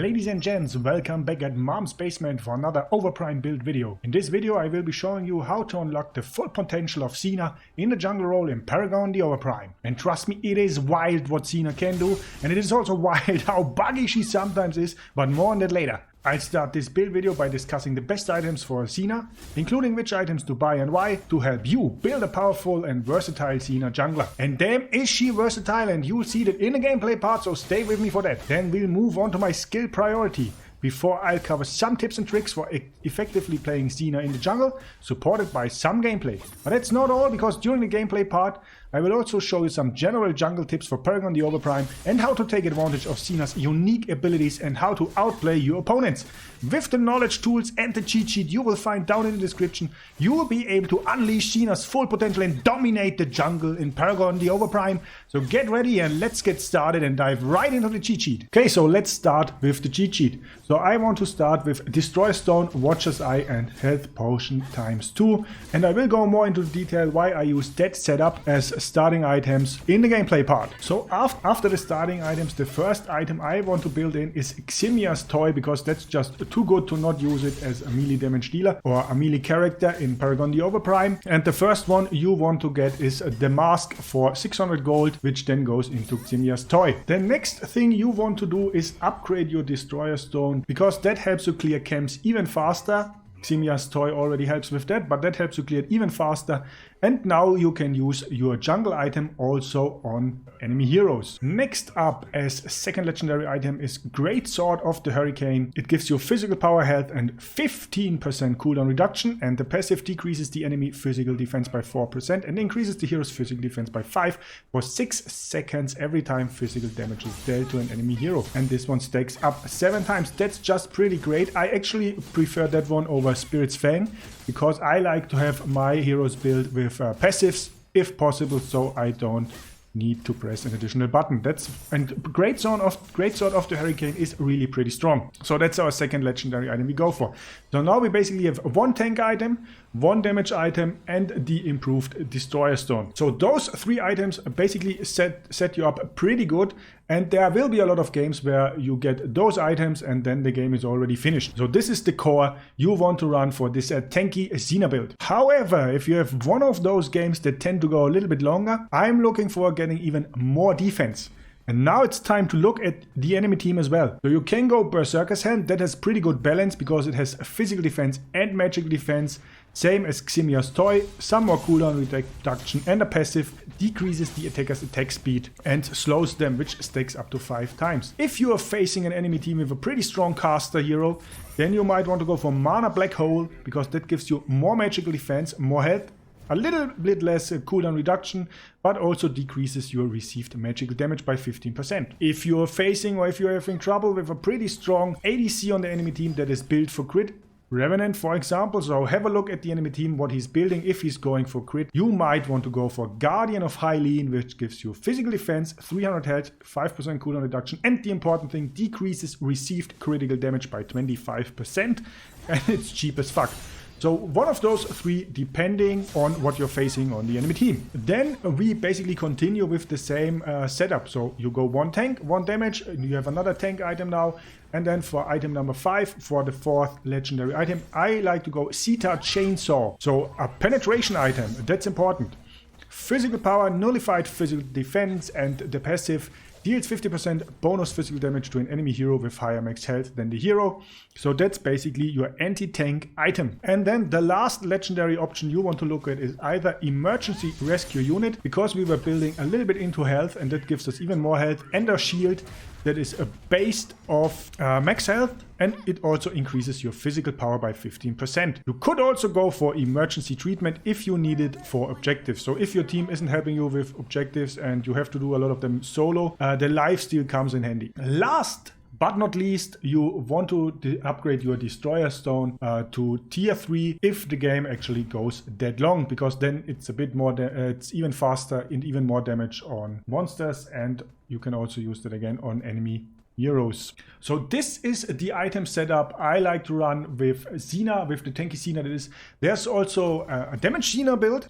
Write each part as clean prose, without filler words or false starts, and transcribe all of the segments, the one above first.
Ladies and gents, welcome back at Mom's Basement for another Overprime build video. In this video I will be showing you how to unlock the full potential of Zena in the jungle role in Paragon the Overprime. And trust me, it is wild what Zena can do, and it is also wild how buggy she sometimes is, but more on that later. I'll start this build video by discussing the best items for Zena, including which items to buy and why, to help you build a powerful and versatile Zena jungler. And damn is she versatile, and you'll see that in the gameplay part, so stay with me for that. Then we'll move on to my skill priority, before I'll cover some tips and tricks for effectively playing Zena in the jungle, supported by some gameplay. But that's not all, because during the gameplay part I will also show you some general jungle tips for Paragon the Overprime and how to take advantage of Zena's unique abilities and how to outplay your opponents. With the knowledge tools and the cheat sheet you will find down in the description, you will be able to unleash Zena's full potential and dominate the jungle in Paragon the Overprime. So get ready and let's get started and dive right into the cheat sheet. Okay, so let's start with the cheat sheet. So I want to start with Destroy Stone, Watcher's Eye and Health Potion ×2, and I will go more into detail why I use that setup as starting items in the gameplay part. So after the starting items, the first item I want to build in is Ximia's Toy, because that's just too good to not use it as a melee damage dealer or a melee character in Paragon the Overprime. And the first one you want to get is the mask for 600 gold, which then goes into Ximia's Toy. The next thing you want to do is upgrade your Destroyer Stone, because that helps you clear camps even faster. Ximia's Toy already helps with that, but that helps you clear it even faster. And now you can use your jungle item also on enemy heroes. Next up, as second legendary item, is Great Sword of the Hurricane. It gives you physical power, health and 15% cooldown reduction, and the passive decreases the enemy physical defense by 4% and increases the hero's physical defense by 5 for 6 seconds every time physical damage is dealt to an enemy hero. And this one stacks up 7 times. That's just pretty great. I actually prefer that one over Spirit's Fang, because I like to have my heroes built with passives if possible, so I don't need to press an additional button. And Great Sword of the Hurricane is really pretty strong. So that's our second legendary item we go for. So now we basically have one tank item, one damage item and the improved Destroyer Stone. So those 3 items basically set you up pretty good, and there will be a lot of games where you get those items and then the game is already finished. So this is the core you want to run for this tanky Zena build. However, if you have one of those games that tend to go a little bit longer, I'm looking for getting even more defense. And now it's time to look at the enemy team as well. So you can go Berserker's Hand. That has pretty good balance because it has physical defense and magical defense, same as Ximia's Toy, some more cooldown reduction, and a passive decreases the attacker's attack speed and slows them, which stacks up to 5 times. If you are facing an enemy team with a pretty strong caster hero, then you might want to go for Mana Black Hole, because that gives you more magical defense, more health, a little bit less cooldown reduction, but also decreases your received magical damage by 15%. If you're facing or if you're having trouble with a pretty strong ADC on the enemy team that is built for crit, Revenant for example, so have a look at the enemy team, what he's building. If he's going for crit, you might want to go for Guardian of Hylian, which gives you physical defense, 300 health, 5% cooldown reduction, and the important thing, decreases received critical damage by 25%, and it's cheap as fuck. So one of those 3, depending on what you're facing on the enemy team. Then we basically continue with the same setup. So you go 1 tank, 1 damage, and you have another tank item now. And then for item number 5, for the 4th legendary item, I like to go Sita Chainsaw. So a penetration item, that's important. Physical power, nullified physical defense, and the passive deals 50% bonus physical damage to an enemy hero with higher max health than the hero. So that's basically your anti-tank item. And then the last legendary option you want to look at is either Emergency Rescue Unit, because we were building a little bit into health and that gives us even more health, and a shield that is based off max health, and it also increases your physical power by 15%. You could also go for Emergency Treatment if you need it for objectives. So if your team isn't helping you with objectives and you have to do a lot of them solo, the lifesteal comes in handy. Last but not least, you want to upgrade your Destroyer Stone to tier 3 if the game actually goes that long, because then it's a bit more, it's even faster and even more damage on monsters, and you can also use that again on enemy heroes. So this is the item setup I like to run with Zena, with the tanky Zena that is. There's also a damage Zena build.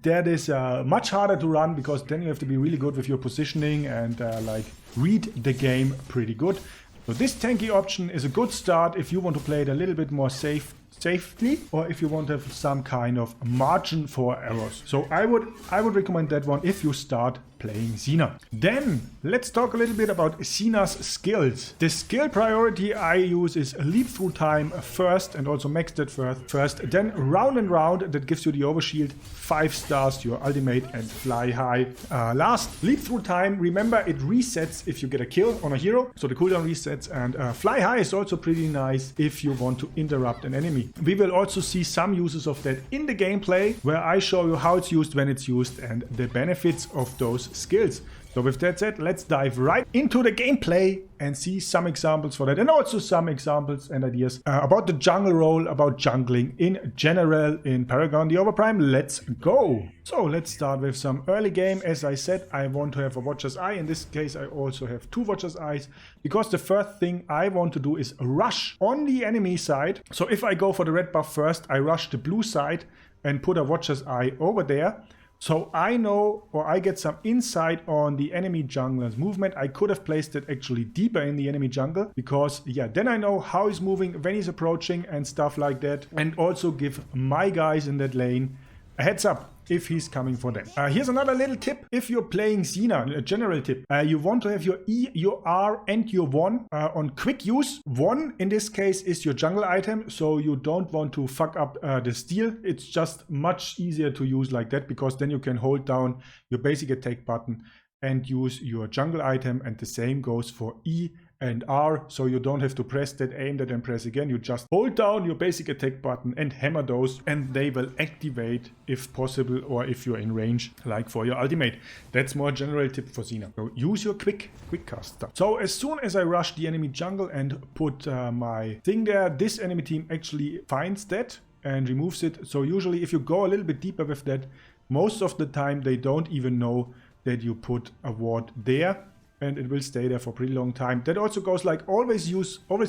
That is much harder to run, because then you have to be really good with your positioning and like read the game pretty good. So this tanky option is a good start if you want to play it a little bit more safely, or if you want to have some kind of margin for errors. So I would recommend that one if you start playing Zena. Then let's talk a little bit about Zena's skills. The skill priority I use is leap through time first, and also max that first. Then round and round, that gives you the overshield, 5 stars, your ultimate, and fly high last. Leap through time, remember it resets if you get a kill on a hero, so the cooldown resets. And fly high is also pretty nice if you want to interrupt an enemy. We will also see some uses of that in the gameplay, where I show you how it's used, when it's used, and the benefits of those skills. So with that said, let's dive right into the gameplay and see some examples for that, and also some examples and ideas about the jungle role, about jungling in general in Paragon the Overprime. Let's go! So let's start with some early game. As I said, I want to have a watcher's eye. In this case, I also have 2 watcher's eyes, because the first thing I want to do is rush on the enemy side. So if I go for the red buff first, I rush the blue side and put a watcher's eye over there. So I know, or I get some insight on the enemy jungler's movement. I could have placed it actually deeper in the enemy jungle, because yeah, then I know how he's moving, when he's approaching and stuff like that. And also give my guys in that lane a heads up if he's coming for them. Here's another little tip. If you're playing Zena, a general tip, you want to have your E, your R, and your 1 on quick use. 1 in this case is your jungle item, so you don't want to fuck up the steal. It's just much easier to use like that, because then you can hold down your basic attack button and use your jungle item, and the same goes for E and R, so you don't have to press that, aim that, and press again. You just hold down your basic attack button and hammer those, and they will activate if possible, or if you're in range, like for your ultimate. That's more general tip for Zena. So use your quick cast stuff. So as soon as I rush the enemy jungle and put my thing there, this enemy team actually finds that and removes it. So usually if you go a little bit deeper with that, most of the time they don't even know that you put a ward there, and it will stay there for a pretty long time. That also goes like always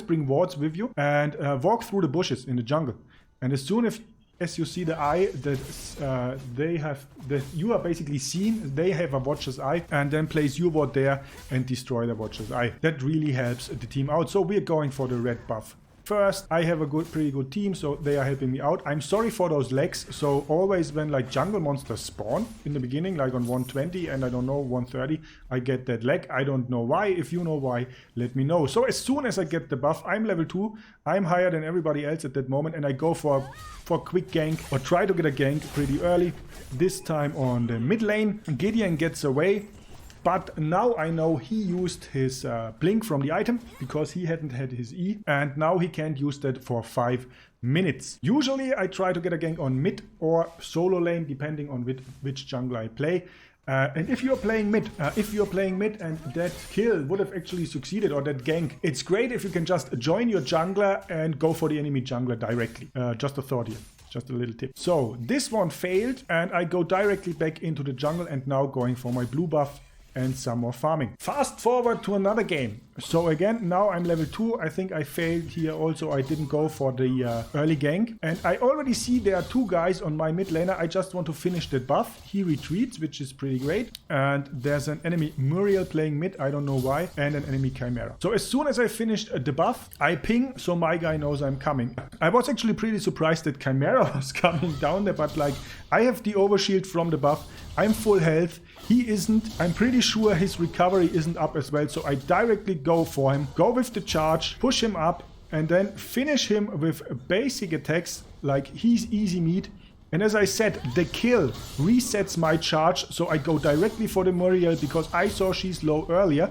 bring wards with you, and walk through the bushes in the jungle. And as soon as you see the eye that that you are basically seen, they have a watcher's eye, and then place your ward there and destroy the watcher's eye. That really helps the team out. So we're going for the red buff first. I have a pretty good team, so they are helping me out. I'm sorry for those lags. So always when like jungle monsters spawn in the beginning, like on 120 and I don't know 130, I get that lag. I don't know why. If you know why, let me know. So as soon as I get the buff, I'm level 2. I'm higher than everybody else at that moment, and I go for quick gank, or try to get a gank pretty early. This time on the mid lane, Gideon gets away. But now I know he used his blink from the item, because he hadn't had his E, and now he can't use that for 5 minutes. Usually I try to get a gank on mid or solo lane, depending on which jungle I play. And if you're playing mid, and that kill would have actually succeeded, or that gank, it's great if you can just join your jungler and go for the enemy jungler directly. Just a thought here. Just a little tip. So this one failed, and I go directly back into the jungle, and now going for my blue buff and some more farming. Fast forward to another game. So again, now I'm level 2. I think I failed here also. I didn't go for the early gank. And I already see there are 2 guys on my mid laner. I just want to finish that buff. He retreats, which is pretty great. And there's an enemy Muriel playing mid. I don't know why. And an enemy Chimera. So as soon as I finished the buff, I ping, so my guy knows I'm coming. I was actually pretty surprised that Chimera was coming down there. But like, I have the overshield from the buff. I'm full health. He isn't. I'm pretty sure his recovery isn't up as well. So I directly go for him, go with the charge, push him up, and then finish him with basic attacks. Like, he's easy meat. And as I said, the kill resets my charge. So I go directly for the Muriel, because I saw she's low earlier.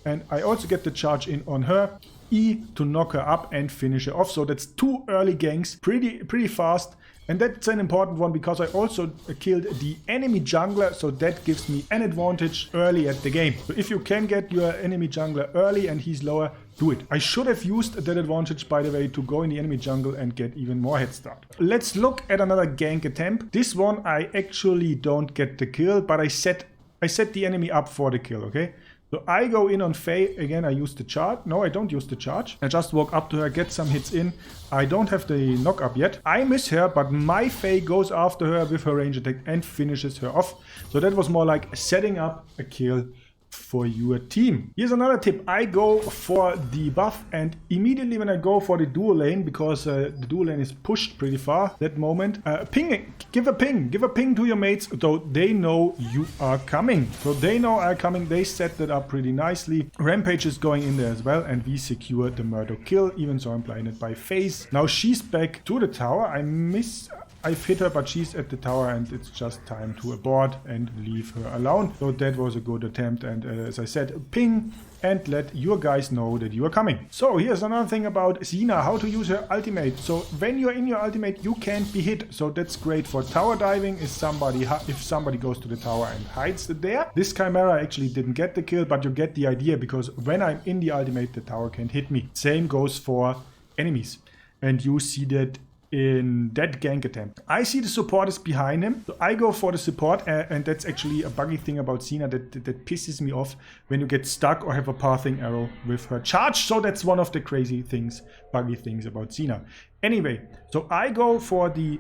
And I also get the charge in on her. E to knock her up and finish her off. So that's 2 early ganks, pretty fast. And that's an important one, because I also killed the enemy jungler, so that gives me an advantage early at the game. So if you can get your enemy jungler early and he's lower, do it. I should have used that advantage, by the way, to go in the enemy jungle and get even more head start. Let's look at another gank attempt. This one I actually don't get the kill, but I set the enemy up for the kill, okay? So I go in on Faye. Again, I use the charge. No, I don't use the charge. I just walk up to her, get some hits in. I don't have the knock up yet. I miss her, but my Faye goes after her with her range attack and finishes her off. So that was more like setting up a kill for your team. Here's another tip. I go for the buff, and immediately when I go for the dual lane, because the dual lane is pushed pretty far that moment, ping, give a ping to your mates so they know you are coming. So they know I'm coming. They set that up pretty nicely. Rampage is going in there as well, and we secure the Murdoch kill, even so I'm playing it by phase. Now she's back to the tower. I've hit her, but she's at the tower, and it's just time to abort and leave her alone. So that was a good attempt, and as I said, ping and let your guys know that you are coming. So here's another thing about Zena, how to use her ultimate. So when you're in your ultimate, you can't be hit. So that's great for tower diving. If somebody goes to the tower and hides there. This Chimera actually didn't get the kill, but you get the idea, because when I'm in the ultimate, the tower can't hit me. Same goes for enemies. And you see that in that gank attempt. I see the support is behind him, so I go for the support, and that's actually a buggy thing about Zena that pisses me off, when you get stuck or have a pathing arrow with her charge. So that's one of the crazy things, buggy things about Zena. Anyway, so I go for the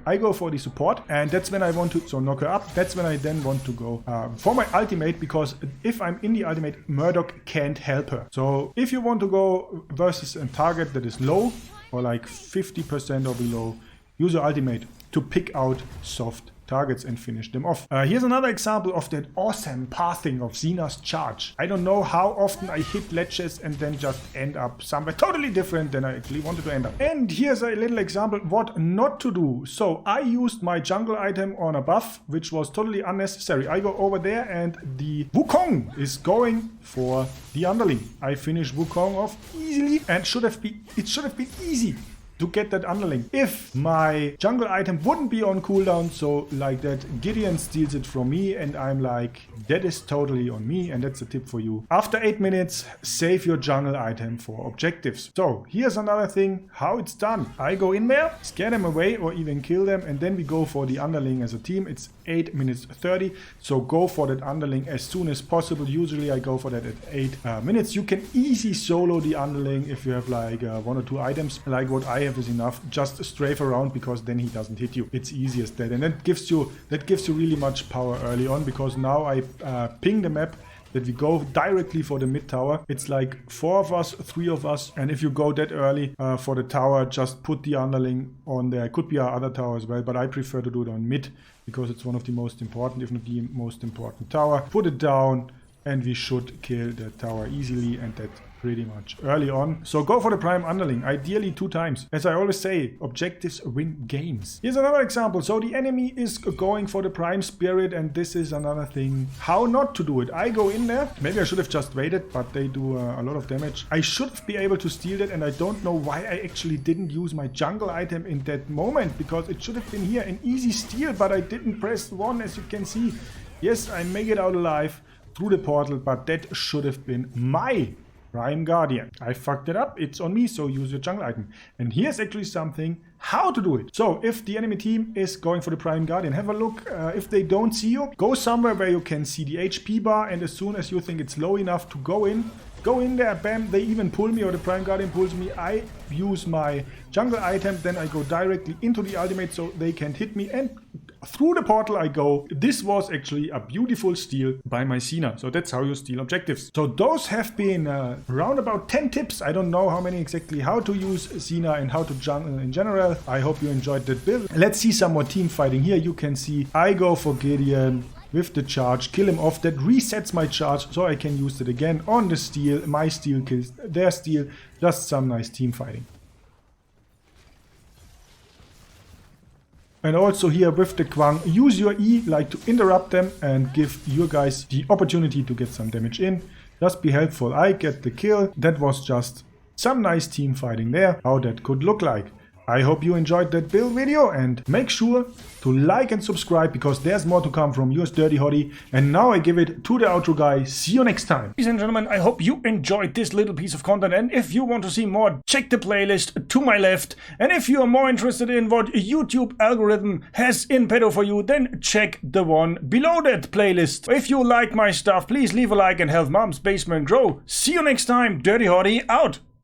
support, and that's when I want to knock her up. That's when I then want to go for my ultimate, because if I'm in the ultimate, Murdoch can't help her. So if you want to go versus a target that is low, or like 50% or below, use your ultimate to pick out soft targets and finish them off. Here's another example of that awesome pathing of Zena's charge. I don't know how often I hit ledges and then just end up somewhere totally different than I actually wanted to end up. And here's a little example what not to do. So I used my jungle item on a buff, which was totally unnecessary. I go over there, and the Wukong is going for the underling. I finish Wukong off easily, and it should have been easy to get that underling if my jungle item wouldn't be on cooldown. So like that, Gideon steals it from me, and I'm like, that is totally on me. And that's a tip for you. After 8 minutes, save your jungle item for objectives. So here's another thing how it's done. I go in there, scare them away or even kill them, and then we go for the underling as a team. It's 8 minutes 30, so go for that underling as soon as possible. Usually I go for that at 8 minutes. You can easy solo the underling if you have like 1 or 2 items. Like what I have is enough. Just strafe around, because then he doesn't hit you. It's easy as that, and that gives you really much power early on, because now I ping the map that we go directly for the mid tower. It's like 4 of us, 3 of us, and if you go that early for the tower, just put the underling on there. It could be our other tower as well, but I prefer to do it on mid, because it's one of the most important, if not the most important tower. Put it down, and we should kill the tower easily, and that pretty much early on. So go for the prime underling, ideally 2 times. As I always say, objectives win games. Here's another example. So the enemy is going for the prime spirit, and this is another thing how not to do it. I go in there. Maybe I should have just waited, but they do a lot of damage. I should be able to steal that, and I don't know why I actually didn't use my jungle item in that moment, because it should have been here an easy steal, but I didn't press 1, as you can see. Yes, I make it out alive through the portal, but that should have been my Prime Guardian. I fucked it up. It's on me, so use your jungle item. And here's actually something how to do it. So if the enemy team is going for the Prime Guardian, have a look. If they don't see you, go somewhere where you can see the HP bar, and as soon as you think it's low enough to go in there, bam, they even pull me, or the Prime Guardian pulls me. I use my jungle item, then I go directly into the ultimate so they can't hit me, and through the portal I go. This was actually a beautiful steal by my Zena. So that's how you steal objectives. So those have been around about 10 tips. I don't know how many exactly, how to use Zena and how to jungle in general. I hope you enjoyed that build. Let's see some more team fighting. Here you can see I go for Gideon with the charge, kill him off. That resets my charge, so I can use it again on the steal. My steal kills their steal. Just some nice team fighting. And also here with the Kwang, use your E like to interrupt them and give your guys the opportunity to get some damage in. Just be helpful. I get the kill. That was just some nice team fighting there, how that could look like. I hope you enjoyed that build video, and make sure to like and subscribe, because there's more to come from yours DirtyHotte. And now I give it to the outro guy. See you next time. Ladies and gentlemen, I hope you enjoyed this little piece of content, and if you want to see more, check the playlist to my left. And if you are more interested in what YouTube algorithm has in petto for you, then check the one below that playlist. If you like my stuff, please leave a like and help Mom's Basement grow. See you next time. DirtyHotte out.